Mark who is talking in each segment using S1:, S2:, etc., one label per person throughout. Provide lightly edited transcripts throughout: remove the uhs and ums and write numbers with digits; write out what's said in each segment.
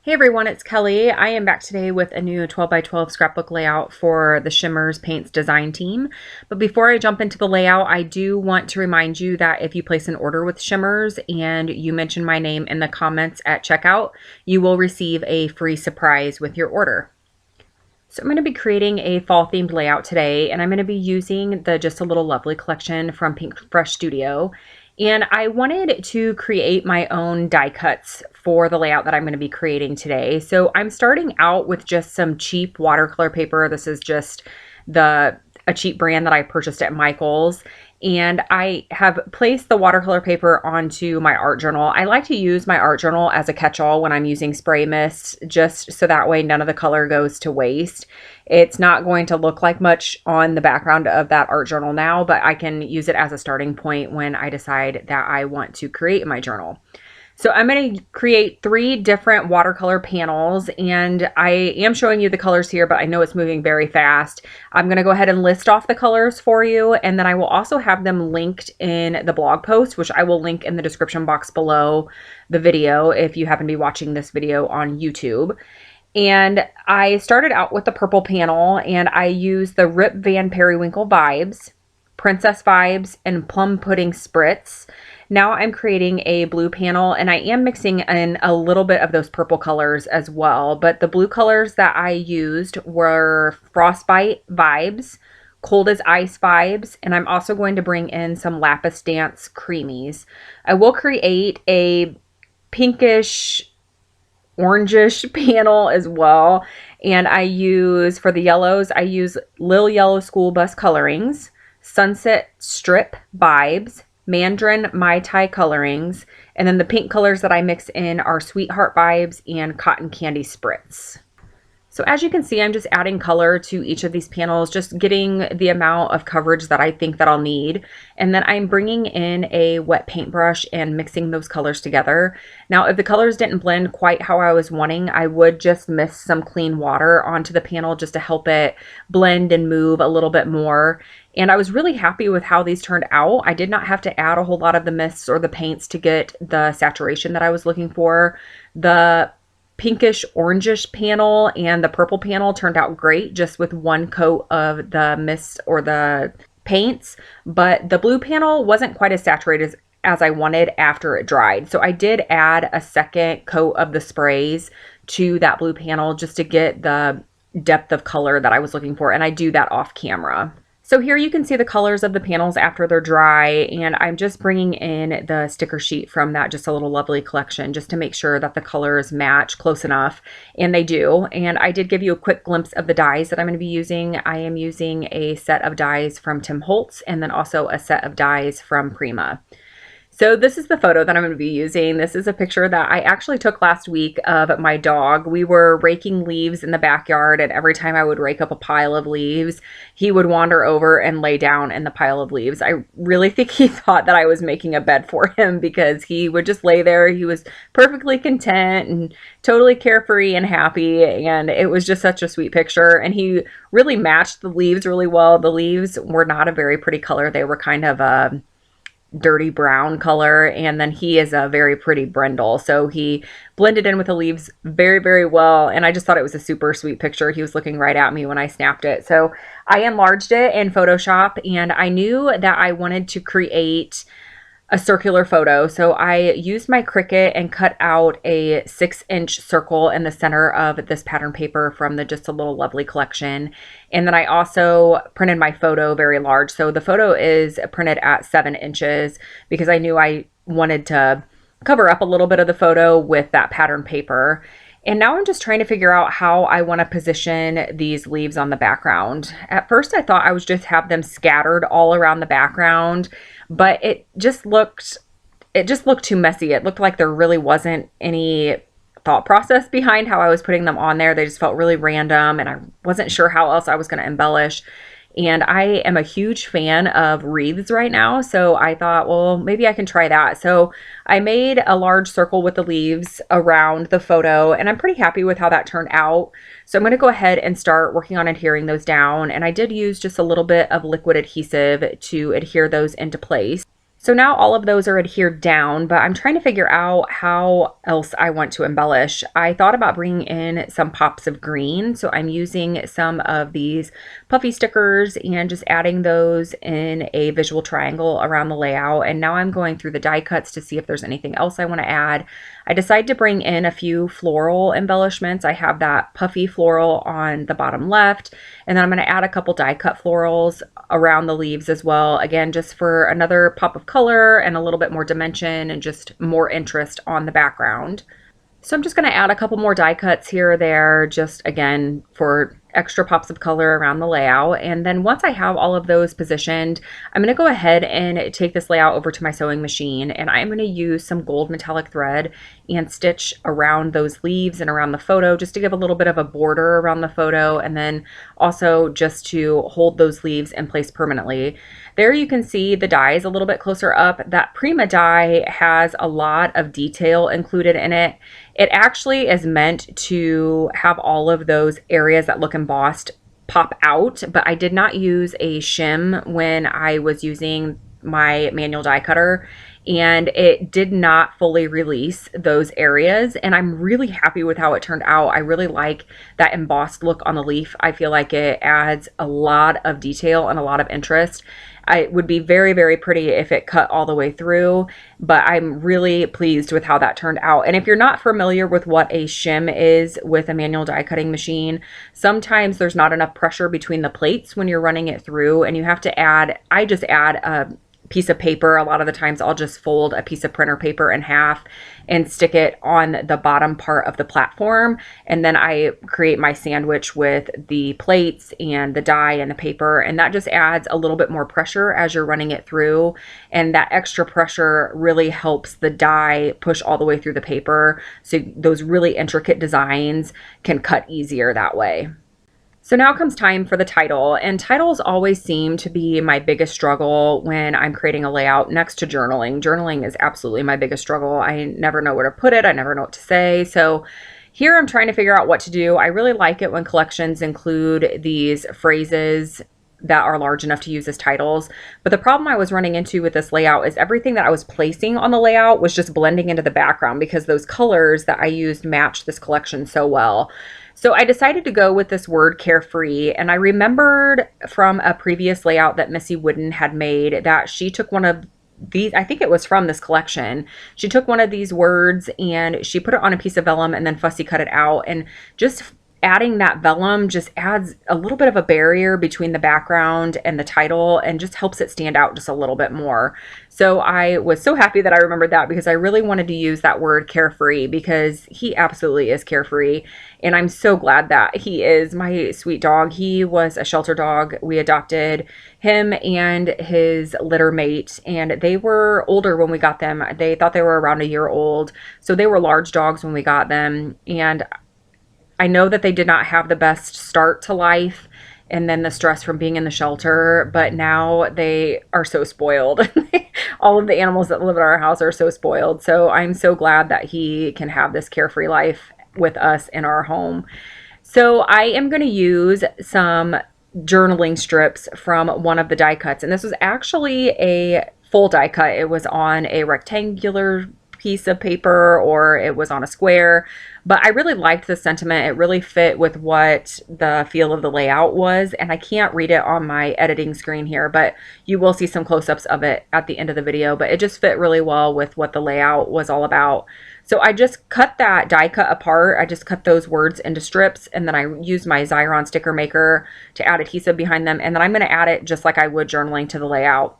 S1: Hey everyone, it's Kelly. I am back today with a new 12 by 12 scrapbook layout for the Shimmerz Paints design team. But before I jump into the layout, I do want to remind you that if you place an order with Shimmerz and you mention my name in the comments at checkout, you will receive a free surprise with your order. So I'm going to be creating a fall themed layout today, and I'm going to be using the Just a Little Lovely collection from Pink Fresh Studio. And I wanted to create my own die cuts for the layout that I'm going to be creating today. So I'm starting out with just some cheap watercolor paper. This is just a cheap brand that I purchased at Michael's. And I have placed the watercolor paper onto my art journal. I like to use my art journal as a catch-all when I'm using spray mist, just so that way none of the color goes to waste. It's not going to look like much on the background of that art journal now, but I can use it as a starting point when I decide that I want to create my journal. So I'm going to create 3 different watercolor panels, and I am showing you the colors here, but I know it's moving very fast. I'm going to go ahead and list off the colors for you, and then I will also have them linked in the blog post, which I will link in the description box below the video if you happen to be watching this video on YouTube. And I started out with the purple panel, and I used the Rip Van Periwinkle Vibes, Princess Vibes, and Plum Pudding Spritz. Now I'm creating a blue panel, and I am mixing in a little bit of those purple colors as well. But the blue colors that I used were Frostbite Vibes, Cold as Ice Vibes, and I'm also going to bring in some Lapis Dance Creamies. I will create a pinkish, orangish panel as well. And for the yellows, I use Lil Yellow School Bus Colorings, Sunset Strip Vibes, Mandarin Mai Tai colorings, and then the pink colors that I mix in are Sweetheart Vibes and Cotton Candy Spritz. So as you can see, I'm just adding color to each of these panels, just getting the amount of coverage that I think that I'll need. And then I'm bringing in a wet paintbrush and mixing those colors together. Now, if the colors didn't blend quite how I was wanting, I would just mist some clean water onto the panel just to help it blend and move a little bit more. And I was really happy with how these turned out. I did not have to add a whole lot of the mists or the paints to get the saturation that I was looking for. The pinkish orangish panel and the purple panel turned out great just with one coat of the mist or the paints, but the blue panel wasn't quite as saturated as I wanted after it dried. So I did add a second coat of the sprays to that blue panel just to get the depth of color that I was looking for, and I do that off camera. So here you can see the colors of the panels after they're dry, and I'm just bringing in the sticker sheet from that Just a Little Lovely collection just to make sure that the colors match close enough, and they do. And I did give you a quick glimpse of the dies that I'm going to be using. I am using a set of dies from Tim Holtz and then also a set of dies from Prima. So this is the photo that I'm going to be using. This is a picture that I actually took last week of my dog. We were raking leaves in the backyard, and every time I would rake up a pile of leaves, he would wander over and lay down in the pile of leaves. I really think he thought that I was making a bed for him because he would just lay there. He was perfectly content and totally carefree and happy, and it was just such a sweet picture. And he really matched the leaves really well. The leaves were not a very pretty color. They were kind of a dirty brown color, and then he is a very pretty brindle, so he blended in with the leaves very, very well, and I just thought it was a super sweet picture. He was looking right at me when I snapped it. So I enlarged it in Photoshop, and I knew that I wanted to create a circular photo, so I used my Cricut and cut out a 6-inch circle in the center of this pattern paper from the Just a Little Lovely collection. And then I also printed my photo very large. So the photo is printed at 7 inches because I knew I wanted to cover up a little bit of the photo with that pattern paper. And now I'm just trying to figure out how I want to position these leaves on the background. At first I thought I would just have them scattered all around the background, but it just looked too messy. It looked like there really wasn't any thought process behind how I was putting them on there. They just felt really random, and I wasn't sure how else I was going to embellish. And I am a huge fan of wreaths right now, so I thought, well, maybe I can try that. So I made a large circle with the leaves around the photo, and I'm pretty happy with how that turned out. So I'm going to go ahead and start working on adhering those down, and I did use just a little bit of liquid adhesive to adhere those into place. So now all of those are adhered down, but I'm trying to figure out how else I want to embellish. I thought about bringing in some pops of green. So I'm using some of these puffy stickers and just adding those in a visual triangle around the layout. And now I'm going through the die cuts to see if there's anything else I want to add. I decided to bring in a few floral embellishments. I have that puffy floral on the bottom left, and then I'm going to add a couple die cut florals around the leaves as well. Again, just for another pop of color and a little bit more dimension and just more interest on the background. So I'm just going to add a couple more die cuts here or there, just again for extra pops of color around the layout. And then once I have all of those positioned, I'm going to go ahead and take this layout over to my sewing machine, and I'm going to use some gold metallic thread and stitch around those leaves and around the photo just to give a little bit of a border around the photo, and then also just to hold those leaves in place permanently. There you can see the dies a little bit closer up. That Prima die has a lot of detail included in it. It actually is meant to have all of those areas that look embossed pop out, but I did not use a shim when I was using my manual die cutter, and it did not fully release those areas, and I'm really happy with how it turned out. I really like that embossed look on the leaf. I feel like it adds a lot of detail and a lot of interest. It would be very, very pretty if it cut all the way through, but I'm really pleased with how that turned out. And if you're not familiar with what a shim is with a manual die cutting machine, sometimes there's not enough pressure between the plates when you're running it through, and you have to add, I just add a piece of paper. A lot of the times I'll just fold a piece of printer paper in half and stick it on the bottom part of the platform, and then I create my sandwich with the plates and the die and the paper, and that just adds a little bit more pressure as you're running it through, and that extra pressure really helps the die push all the way through the paper, so those really intricate designs can cut easier that way. So now comes time for the title, and titles always seem to be my biggest struggle when I'm creating a layout next to journaling. Journaling is absolutely my biggest struggle. I never know where to put it. I never know what to say. So here I'm trying to figure out what to do. I really like it when collections include these phrases that are large enough to use as titles. But the problem I was running into with this layout is everything that I was placing on the layout was just blending into the background because those colors that I used matched this collection so well. So I decided to go with this word carefree, and I remembered from a previous layout that Missy Wooden had made that she took one of these, I think it was from this collection. She took one of these words and she put it on a piece of vellum and then fussy cut it out, and just adding that vellum just adds a little bit of a barrier between the background and the title and just helps it stand out just a little bit more. So I was so happy that I remembered that because I really wanted to use that word carefree because he absolutely is carefree. And I'm so glad that he is. My sweet dog, he was a shelter dog. We adopted him and his litter mate, and they were older when we got them. They thought they were around a year old. So they were large dogs when we got them. And I know that they did not have the best start to life and then the stress from being in the shelter, but now they are so spoiled. All of the animals that live at our house are so spoiled. So I'm so glad that he can have this carefree life with us in our home. So I am going to use some journaling strips from one of the die cuts. And this was actually a full die cut. It was on a rectangular piece of paper or it was on a square, but I really liked the sentiment. It really fit with what the feel of the layout was, and I can't read it on my editing screen here, but you will see some close-ups of it at the end of the video, but it just fit really well with what the layout was all about. So I just cut that die cut apart. I just cut those words into strips, and then I used my Xyron sticker maker to add adhesive behind them, and then I'm going to add it just like I would journaling to the layout.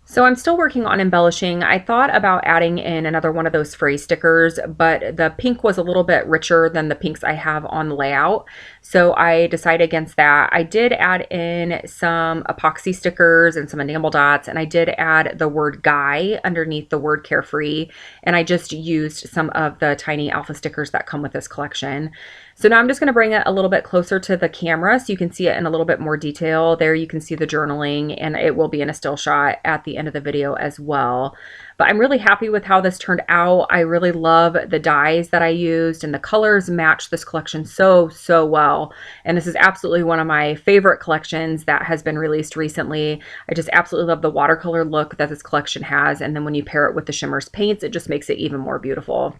S1: So I'm still working on embellishing. I thought about adding in another one of those phrase stickers, but the pink was a little bit richer than the pinks I have on the layout. So I decided against that. I did add in some epoxy stickers and some enamel dots, and I did add the word guy underneath the word carefree. And I just used some of the tiny alpha stickers that come with this collection. So now I'm just going to bring it a little bit closer to the camera so you can see it in a little bit more detail. There you can see the journaling, and it will be in a still shot at the end of the video as well. But I'm really happy with how this turned out. I really love the dyes that I used, and the colors match this collection so, so well. And this is absolutely one of my favorite collections that has been released recently. I just absolutely love the watercolor look that this collection has. And then when you pair it with the Shimmerz paints, it just makes it even more beautiful.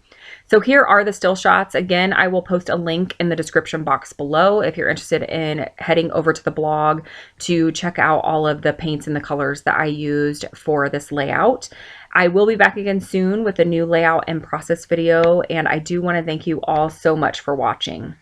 S1: So here are the still shots. Again, I will post a link in the description box below if you're interested in heading over to the blog to check out all of the paints and the colors that I used for this layout. I will be back again soon with a new layout and process video, and I do want to thank you all so much for watching.